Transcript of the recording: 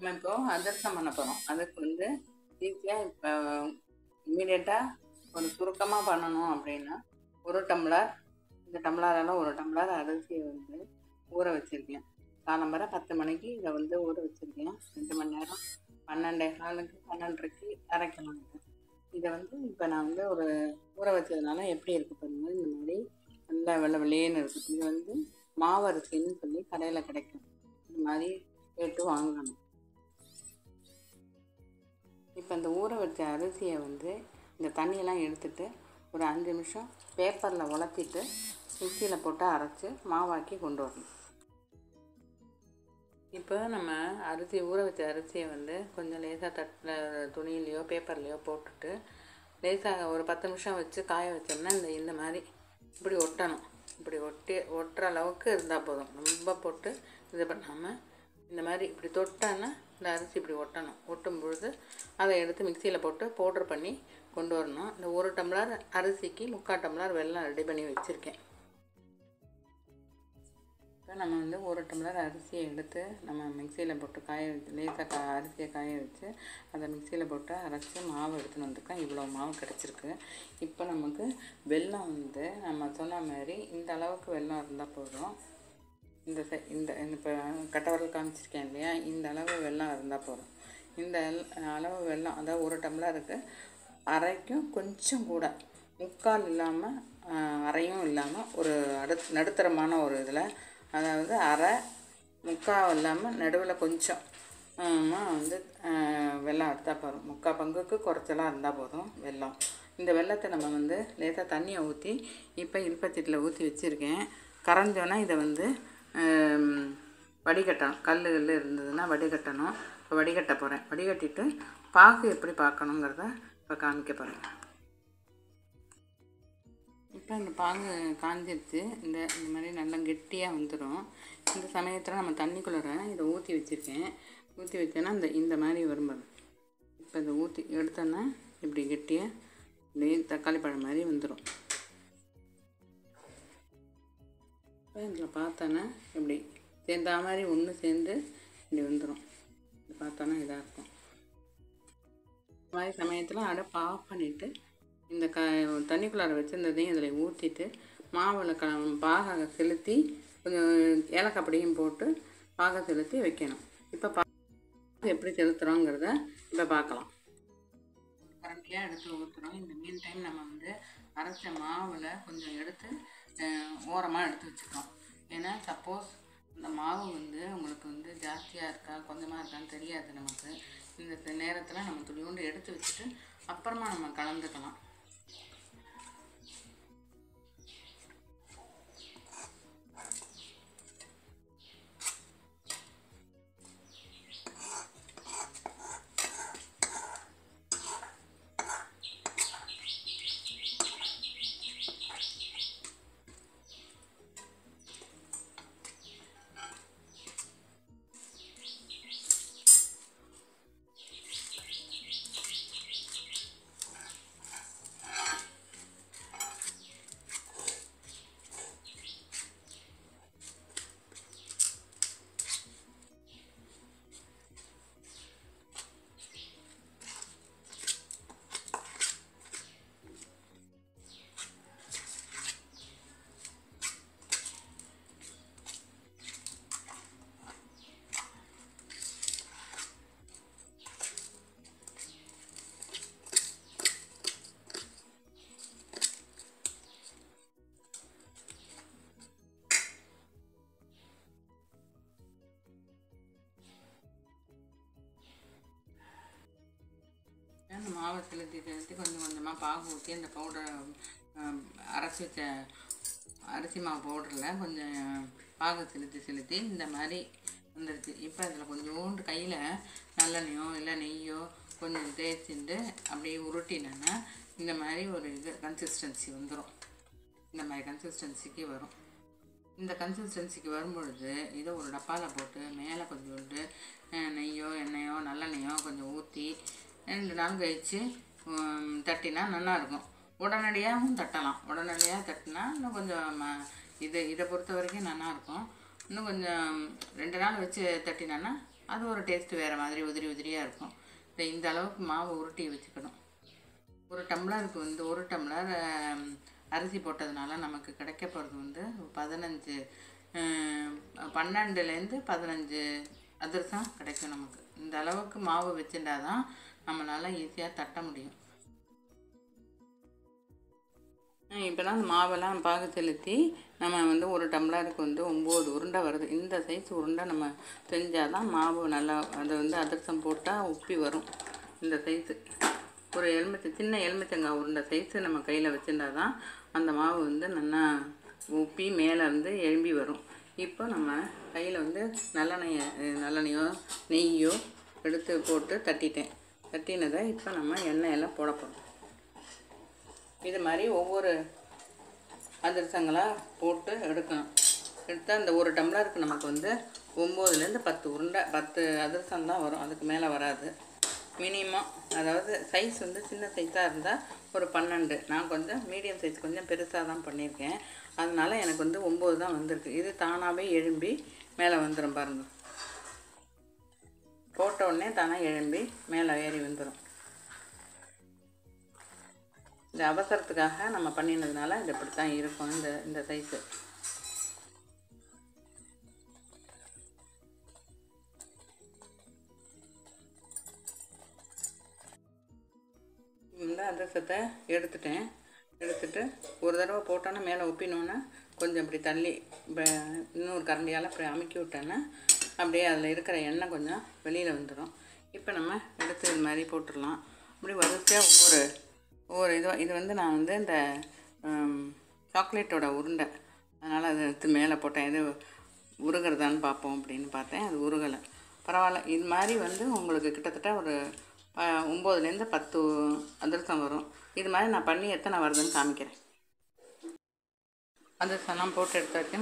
நம்ம இப்போ அதிரசம் பண்ண போகிறோம். அதுக்கு வந்து ஈஸியாக இப்போ இம்மீடியட்டாக ஒரு சுருக்கமாக பண்ணணும் அப்படின்னா, ஒரு டம்ளர் இந்த டம்ளரால் ஒரு டம்ளர் அரிசியை வந்து ஊற வச்சுருக்கேன். காலம்பரை 10 மணிக்கு இதை வந்து ஊற வச்சுருக்கேன். 2 மணி நேரம் 12:15க்கு 12:30க்கு அரைக்கணும். இதை வந்து இப்போ நான் வந்து ஒரு ஊற வச்சதுனால எப்படி இருக்குது பாருங்கள். இந்த மாதிரி நல்லா வெள்ளை வெள்ளையேன்னு இருக்குது. இது வந்து மாவரிசின்னு சொல்லி கடையில் கிடைக்கும். இந்த மாதிரி கேட்டு வாங்கணும். இப்போ இந்த ஊற வச்ச அரிசியை வந்து இந்த தண்ணியெல்லாம் எடுத்துட்டு ஒரு 5 நிமிஷம் பேப்பரில் உலர்த்திட்டு மிக்சியில் போட்டு அரைச்சி மாவாக்கி கொண்டு வரணும். இப்போ நம்ம அரிசி ஊற வச்ச அரிசியை வந்து கொஞ்சம் லேசாக தட்டில் துணியிலையோ பேப்பர்லேயோ போட்டுட்டு லேசாக ஒரு 10 நிமிஷம் வச்சு காய வச்சோம்னா இந்த மாதிரி இப்படி ஒட்டணும். இப்படி ஒட்டுற அளவுக்கு இருந்தால் போதும். ரொம்ப போட்டு இது பண்ணாமல் இந்த மாதிரி இப்படி தொட்டான்னா இந்த அரிசி இப்படி ஒட்டணும். ஒட்டும் பொழுது அதை எடுத்து மிக்சியில் போட்டு பவுட்ரு பண்ணி கொண்டு வரணும். இந்த 1 டம்ளர் அரிசிக்கு 3/4 டம்ளர் வெல்லம் ரெடி பண்ணி வச்சுருக்கேன். இப்போ நம்ம வந்து 1 டம்ளர் அரிசியை எடுத்து நம்ம மிக்சியில் போட்டு காய வச்சு லேசாக அரிசியை காய வச்சு அதை மிக்சியில் போட்டு அரைச்சி மாவு எடுத்துன்னு வந்திருக்கேன். இவ்வளோ மாவு கிடச்சிருக்கு. இப்போ நமக்கு வெல்லம் வந்து நம்ம சொன்ன மாதிரி இந்த அளவுக்கு வெல்லம் இருந்தால் போதும். இந்த இப்போ கட்டவரல் காமிச்சிருக்கேன் இல்லையா, இந்த அளவு வெல்லம் இருந்தால் போதும். இந்த அளவு வெல்லம் அதாவது 1 டம்ளருக்கு அரைக்கும் கொஞ்சம் கூட, முக்கால் இல்லாமல் அரையும் இல்லாமல் ஒரு நடுத்தரமான ஒரு இதில், அதாவது அரை முக்கால் இல்லாமல் நடுவில் கொஞ்சம் வந்து வெல்லம் எடுத்தால் போதும். 3/4 பங்குக்கு குறைச்சலாக இருந்தால் போதும் வெல்லம். இந்த வெல்லத்தை நம்ம வந்து லேசாக தண்ணியை ஊற்றி இப்போ இல்பச்சட்டியில் ஊற்றி வச்சுருக்கேன். கரைஞ்சோன்னா இதை வந்து வடிகட்டணும். கல் இருந்ததுன்னா வடிகட்டணும். இப்போ வடிகட்ட போகிறேன். வடிகட்டிட்டு பாகு எப்படி பார்க்கணுங்கிறத இப்போ காமிக்க போகிறேன். இப்போ இந்த பாகு காஞ்சிருச்சு. இந்த மாதிரி நல்லா கெட்டியாக வந்துடும். இந்த சமயத்தில் நம்ம தண்ணிக்குள்ளே இதை ஊற்றி வச்சுருக்கேன். ஊற்றி வச்சேன்னா இந்த மாதிரி வரும்போது இப்போ இதை ஊற்றி எடுத்தோன்னா இப்படி கெட்டியாக இப்படி தக்காளி பழம் மாதிரி வந்துடும். இப்போ இதில் பார்த்தோன்னா இப்படி சேர்ந்தா மாதிரி ஒன்று சேர்ந்து இப்படி வந்துடும். இது பார்த்தோன்னா இதாக இருக்கும். இந்த மாதிரி சமயத்தில் அடுப்பை ஆஃப் பண்ணிவிட்டு இந்த தண்ணிக்குள்ளார வச்சுருந்ததையும் இதில் ஊற்றிட்டு மாவில் பாகை செலுத்தி கொஞ்சம் ஏலக்காய் பொடியும் போட்டு பாகை செலுத்தி வைக்கணும். இப்போ பாகு எப்படி செலுத்துகிறோங்கிறத இப்போ பார்க்கலாம். கரண்டியாக எடுத்து ஊற்றுறோம். இந்த மீன் டைம் நம்ம வந்து அரைச்ச மாவில் கொஞ்சம் எடுத்து ஓரமாக எடுத்து வச்சுக்கிறோம். ஏன்னா சப்போஸ் இந்த மாவு வந்து உங்களுக்கு வந்து ஜாஸ்தியாக இருக்கா கொஞ்சமாக இருக்கான்னு தெரியாது நமக்கு. இந்த நேரத்தில் நம்ம துளியோண்டு எடுத்து வச்சுட்டு அப்புறமா நம்ம கலந்துக்கலாம். மாவை செலுத்தி கொஞ்சம் கொஞ்சமாக பாகு ஊற்றி அந்த பவுடரை அரைச்சி வச்ச அரிசி மாவு பவுடரில் கொஞ்சம் பாகு செலுத்தி இந்த மாதிரி வந்துடுச்சு. இப்போ அதில் கொஞ்சோண்டு கையில் நல்லெண்ணெயோ இல்லை நெய்யோ கொஞ்சம் தேய்ச்சிட்டு அப்படியே உருட்டினேன்னா இந்த மாதிரி ஒரு கன்சிஸ்டன்சி வந்துடும். இந்த மாதிரி கன்சிஸ்டன்சிக்கு வரும். இந்த கன்சிஸ்டன்சிக்கு வரும்பொழுது இதை ஒரு டப்பாவில் போட்டு மேலே கொஞ்சோண்டு நெய்யோ எண்ணெயோ நல்லெண்ணெயோ கொஞ்சம் ஊற்றி 2 நாள் கழித்து தட்டினா நல்லாயிருக்கும். உடனடியாகவும் தட்டலாம். உடனடியாக தட்டினா இன்னும் கொஞ்சம் இதை பொறுத்த வரைக்கும் நல்லாயிருக்கும். இன்னும் கொஞ்சம் 2 நாள் வச்சு தட்டினான்னா அது ஒரு டேஸ்ட்டு வேறு மாதிரி உதிரி உதிரியாக இருக்கும். இந்த அளவுக்கு மாவு உருட்டி வச்சுக்கணும். ஒரு டம்ளருக்கு வந்து 1 டம்ளர் அரிசி போட்டதுனால நமக்கு கிடைக்க போகிறது வந்து 12லேருந்து 15 அதிரசம் கிடைக்கும் நமக்கு. இந்த அளவுக்கு மாவு வச்சுட்டா தான் நம்மளால் ஈஸியாக தட்ட முடியும். இப்போ தான் அந்த மாவெல்லாம் பாகு செலுத்தி நம்ம வந்து 1 டம்ளருக்கு வந்து 9 உருண்டை வருது. இந்த சைஸ் உருண்டை நம்ம செஞ்சால் தான் மாவு நல்லா அதை வந்து அதிரசம் போட்டால் உப்பி வரும். இந்த சைஸு ஒரு சின்ன எலுமிச்சங்காய் உருண்டை சைஸு நம்ம கையில் வச்சுருந்தா தான் அந்த மாவு வந்து நல்லா உப்பி மேலே வந்து எழும்பி வரும். இப்போ நம்ம கையில் வந்து நல்லெண்ணெயோ நெய்யோ எடுத்து போட்டு தட்டினதை இப்போ நம்ம எண்ணெயெல்லாம் போட போகிறோம். இது மாதிரி ஒவ்வொரு அதிரசங்களாக போட்டு எடுக்கணும். எடுத்தால் அந்த 1 டம்ளருக்கு நமக்கு வந்து 9லேருந்து 10 உருண்டை 10 அதிரசம் தான் வரும். அதுக்கு மேலே வராது மினிமம். அதாவது சைஸ் வந்து சின்ன சைஸாக இருந்தால் ஒரு 12. நான் கொஞ்சம் மீடியம் சைஸ் கொஞ்சம் பெருசாக தான் பண்ணியிருக்கேன். அதனால் எனக்கு வந்து 9 தான் வந்திருக்கு. இது தானாகவே எழும்பி மேலே வந்துடும் பாருங்கள். போட்ட உடனே தானாக எழும்பி மேலே ஏறி வந்துடும். இந்த அவசரத்துக்காக நம்ம பண்ணினதுனால இது இப்படி தான் இருக்கும் இந்த சைஸு. இந்த அதிரசத்தை எடுத்துட்டு ஒரு தடவை போட்டோன்னா மேலே ஒப்பினோன்னா கொஞ்சம் இப்படி தள்ளி இன்னொரு கரண்டியால் இப்படி அமுக்கி விட்டோன்னா அப்படியே அதில் இருக்கிற எண்ணெய் கொஞ்சம் வெளியில் வந்துடும். இப்போ நம்ம எடுத்து இது மாதிரி போட்டுடலாம். அப்படி வரிசையாக ஒவ்வொரு இது வந்து நான் வந்து இந்த சாக்லேட்டோட உருண்டை, அதனால் அதை எடுத்து மேலே போட்டேன். இது உருகிறதான்னு பார்ப்போம் அப்படின்னு பார்த்தேன். அது உருகலை. பரவாயில்ல. இது மாதிரி வந்து உங்களுக்கு கிட்டத்தட்ட ஒரு 9லேருந்து 10 அதிரசம் வரும். இது மாதிரி நான் பண்ணி எத்தனை வருதுன்னு காமிக்கிறேன். அதிரசம்லாம் போட்டு எடுத்தாச்சு.